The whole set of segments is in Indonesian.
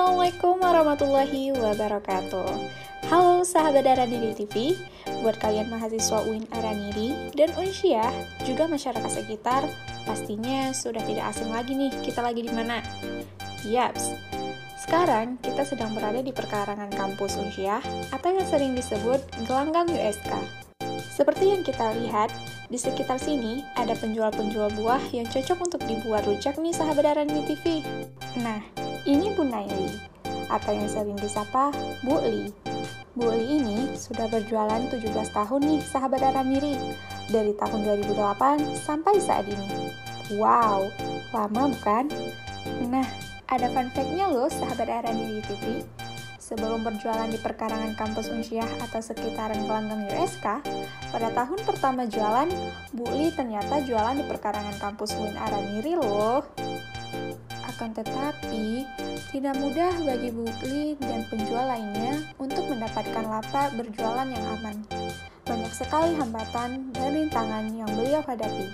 Assalamualaikum warahmatullahi wabarakatuh. Halo sahabat Araniri TV, buat kalian mahasiswa UIN Araniri dan Unsyah, juga masyarakat sekitar, pastinya sudah tidak asing lagi nih kita lagi di mana. Yaps, sekarang kita sedang berada di perkarangan kampus Unsyah atau yang sering disebut gelanggang USK. Seperti yang kita lihat, di sekitar sini ada penjual-penjual buah yang cocok untuk dibuat rujak nih sahabat Araniri TV. Nah, ini Bu Naili, atau yang sering disapa Bu Li. Bu Li ini sudah berjualan 17 tahun nih sahabat Araniri, dari tahun 2008 sampai saat ini. Wow, lama bukan? Nah, ada fun fact-nya loh sahabat Araniri TV. Sebelum berjualan di perkarangan kampus Unsyah atau sekitaran gelanggang USK, pada tahun pertama jualan, Bu Li ternyata jualan di perkarangan kampus UIN Araniri loh. Akan tetapi, tidak mudah bagi Bu Li dan penjual lainnya untuk mendapatkan lapak berjualan yang aman. Banyak sekali hambatan dan rintangan yang beliau hadapi,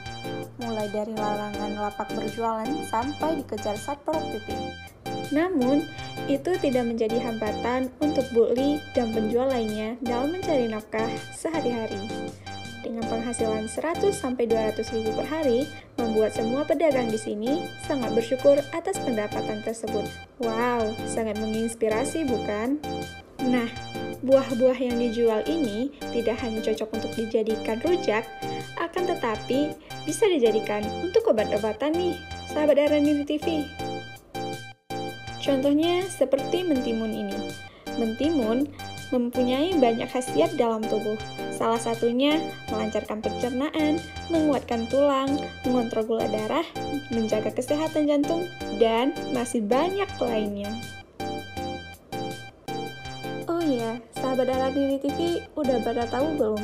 mulai dari larangan lapak berjualan sampai dikejar Satpol PP. Namun, itu tidak menjadi hambatan untuk Bu Li dan penjual lainnya dalam mencari nafkah sehari-hari. Dengan penghasilan 100-200 ribu per hari, membuat semua pedagang di sini sangat bersyukur atas pendapatan tersebut. Wow, sangat menginspirasi bukan? Nah, buah-buah yang dijual ini tidak hanya cocok untuk dijadikan rujak, akan tetapi bisa dijadikan untuk obat-obatan nih, sahabat Araniri TV. Contohnya seperti mentimun ini. Mentimun mempunyai banyak khasiat dalam tubuh. Salah satunya melancarkan pencernaan, menguatkan tulang, mengontrol gula darah, menjaga kesehatan jantung, dan masih banyak lainnya. Oh iya, sahabat Araniri TV udah pada tahu belum?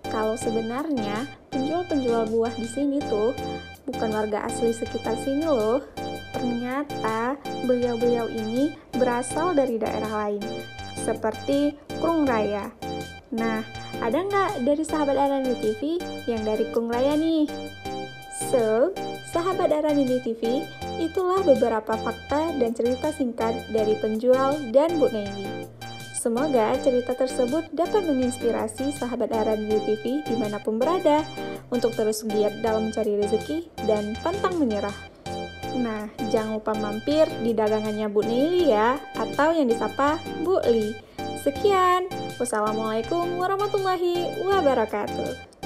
Kalau sebenarnya penjual-penjual buah di sini tuh bukan warga asli sekitar sini loh. Ternyata beliau-beliau ini berasal dari daerah lain, seperti Krung Raya. Nah, ada nggak dari sahabat Araniri TV yang dari Krung Raya nih? So, sahabat Araniri TV, itulah beberapa fakta dan cerita singkat dari penjual dan Bu Naili. Semoga cerita tersebut dapat menginspirasi sahabat Araniri TV dimanapun berada untuk terus giat dalam mencari rezeki dan pantang menyerah. Nah, jangan lupa mampir di dagangannya Bu Naili ya, atau yang disapa Bu Li. Sekian, wassalamualaikum warahmatullahi wabarakatuh.